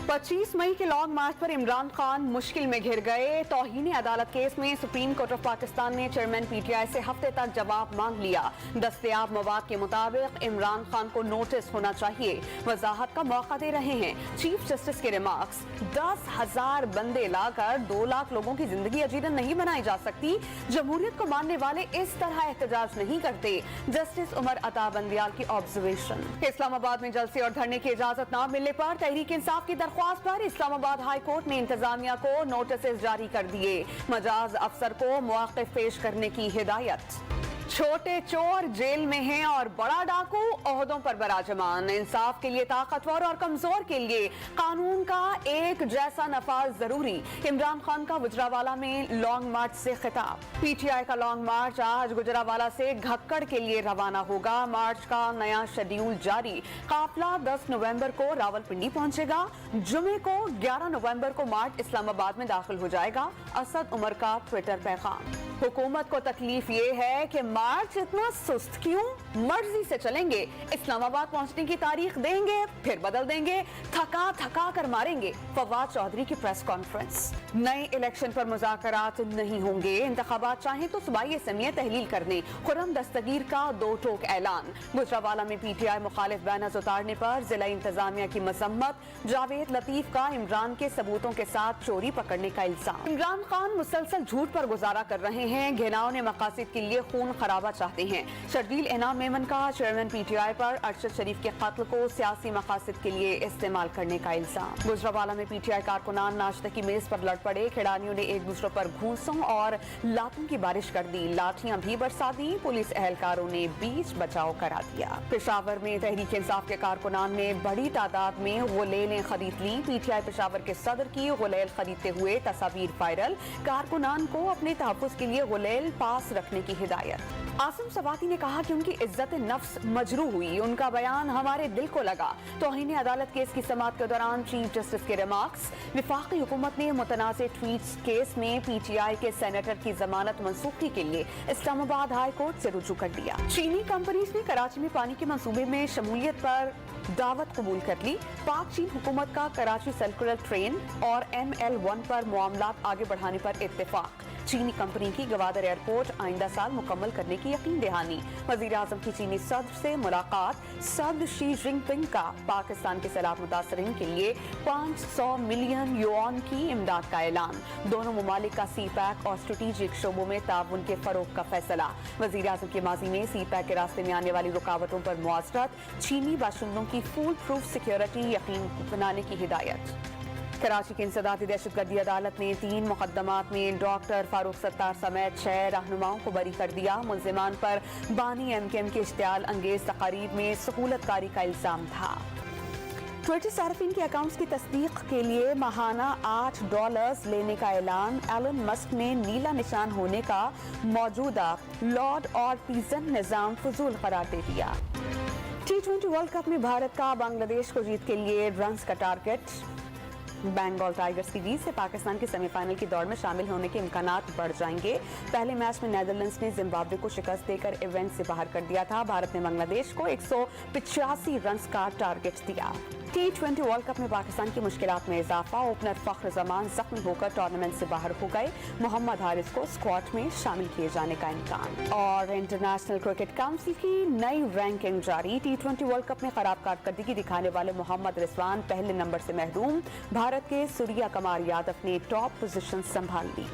25 मई के लॉन्ग मार्च पर इमरान खान मुश्किल में घिर गए। तौहीन अदालत केस में सुप्रीम कोर्ट ऑफ पाकिस्तान ने चेयरमैन पीटीआई से हफ्ते तक जवाब मांग लिया। दस्तयाब मवाद के मुताबिक इमरान खान को नोटिस होना चाहिए, वजाहत का मौका दे रहे हैं। चीफ जस्टिस के रिमार्क्स, 10,000 बंदे लाकर 2 लाख लोगों की जिंदगी अजीरन नहीं बनाई जा सकती। जमहूरियत को मानने वाले इस तरह एहतजाज नहीं करते। जस्टिस उमर अता बंदियाल की ऑब्जर्वेशन। इस्लामाबाद में जलसे और धरने की इजाजत न मिलने पर तहरीक इंसाफ की दरख्वास्त पर इस्लामाबाद हाई कोर्ट ने इंतजामिया को नोटिस जारी कर दिए। मजाज अफसर को मौक़िफ़ पेश करने की हिदायत। छोटे चोर जेल में हैं और बड़ा डाकू ओहदों पर बराजमान। इंसाफ के लिए ताकतवर और कमजोर के लिए कानून का एक जैसा नफाज जरूरी। इमरान खान का गुजरावाला में लॉन्ग मार्च से खिताब। पीटीआई का लॉन्ग मार्च आज गुजरावाला से घक्कड़ के लिए रवाना होगा। मार्च का नया शेड्यूल जारी। काफिला 10 नवंबर को रावलपिंडी पहुंचेगा। जुमे को 11 नवंबर को मार्च इस्लामाबाद में दाखिल हो जाएगा। असद उमर का ट्विटर पैगाम। हुकूमत को तकलीफ ये है कि मार्च इतना सुस्त क्यों? मर्जी से चलेंगे, इस्लामाबाद पहुंचने की तारीख देंगे, फिर बदल देंगे, थका थका कर मारेंगे। फवाद चौधरी की प्रेस कॉन्फ्रेंस। नए इलेक्शन पर मुज़ाकरात नहीं होंगे। इंतखाबात चाहें तो सूबाई असम्बलियां तहलील कर दें। खुर्रम दस्तगीर का 2 टोक ऐलान। गुजरावाला में पीटीआई मुखालिफ बैनर्स उतारने पर जिला इंतजामिया की मजम्मत। जावेद लतीफ का इमरान के सबूतों के साथ चोरी पकड़ने का इल्जाम। इमरान खान मुसलसल झूठ पर गुजारा कर रहे हैं। घिनाव ने मकासिद के लिए खून खराबा चाहते हैं। शर्जील इनाम मेमन का चेयरमैन पीटीआई पर अरशद शरीफ के कत्ल को सियासी मकासिद के लिए इस्तेमाल करने का इल्जाम। गुजरावाला में पीटीआई कारकुनान नाश्ते की मेज पर लड़ पड़े। खिलाड़ियों ने एक दूसरे पर घूंसों और लातों की बारिश कर दी। लाठियां भी बरसा दी। पुलिस एहलकारों ने बीच बचाव करा दिया। पेशावर में तहरीक इंसाफ के कारकुनान ने बड़ी तादाद में गुलेलें खरीद ली। पीटीआई पेशावर के सदर की गुलेल खरीदते हुए तस्वीर वायरल। कारकुनान को अपने तहफ्फुज़ के लिए गुलेल पास रखने की हिदायत। आसिम सवाती ने कहा कि उनकी इज्जत नफ्स मजरू हुई। उनका बयान हमारे दिल को लगा। तौहीन अदालत केस की समाअत के दौरान चीफ जस्टिस के रिमार्क्स। वफाकी हुकूमत ने मुतनाज़ ट्वीट्स केस में पीटीआई के सेनेटर की जमानत मनसूखी के लिए इस्लामाबाद हाई कोर्ट से रुजू कर दिया। चीनी कंपनीज ने कराची में पानी के मंसूबे में शमूलियत पर दावत कबूल कर ली। पाक चीन हुकूमत का कराची सर्कुलर ट्रेन और ML1 पर मामलात आगे बढ़ाने पर इत्तेफाक। चीनी कंपनी की गवादर एयरपोर्ट आइंदा साल मुकम्मल करने की यकीन दहानी। वज़ीर आज़म की चीनी सदर से मुलाकात। सदर शी जिनपिंग का पाकिस्तान के सैलाब मुतासरीन के लिए 500 मिलियन युआन की इमदाद का ऐलान। दोनों ममालिक का CPEC और स्ट्रेटेजिक शोबों में ताउन के फरोग का फैसला। वज़ीर आज़म की माजी में CPEC के रास्ते में आने वाली रुकावटों पर मुआसरत। चीनी बाशिंदों की फुल प्रूफ सिक्योरिटी यकीन बनाने की हिदायत। कराची की इंसदादी दहशतगर्दी अदालत ने 3 मुकदमात में डॉक्टर फारूक सत्तार समेत 6 रहनुमाओं को बरी कर दिया। मुल्जिमान पर बानी MKM के इश्तियाल अंगेज तकारीब में सहूलतकारी का इल्जाम था। ट्विटर सार्फिन के अकाउंट्स की तस्दीक के लिए माहाना $8 लेने का ऐलान। एलन मस्क ने नीला निशान होने का मौजूदा लॉर्ड और पीजन निजाम फजूल करार दे दिया। T20 वर्ल्ड कप में भारत का बांग्लादेश को जीत के लिए रन्स का टारगेट। बंगाल टाइगर्स की जीत से पाकिस्तान के सेमीफाइनल की दौड़ में शामिल होने के इम्कानात बढ़ जाएंगे। पहले मैच में नेदरलैंड्स ने जिम्बाब्वे को शिकस्त देकर इवेंट से बाहर कर दिया था। भारत ने बांग्लादेश को 185 रन्स का टारगेट दिया। T20 वर्ल्ड कप में पाकिस्तान की मुश्किलात में इजाफा। ओपनर फख्र जमान जख्मी होकर टूर्नामेंट से बाहर हो गए। मोहम्मद हारिस को स्क्वाड में शामिल किए जाने का इम्कान। और इंटरनेशनल क्रिकेट काउंसिल की नई रैंकिंग जारी। T20 वर्ल्ड कप में खराब कारकर्दगी दिखाने वाले मोहम्मद रिजवान पहले नंबर से महरूम। भारत के सूर्या कुमार यादव ने टॉप पोजीशन संभाल ली।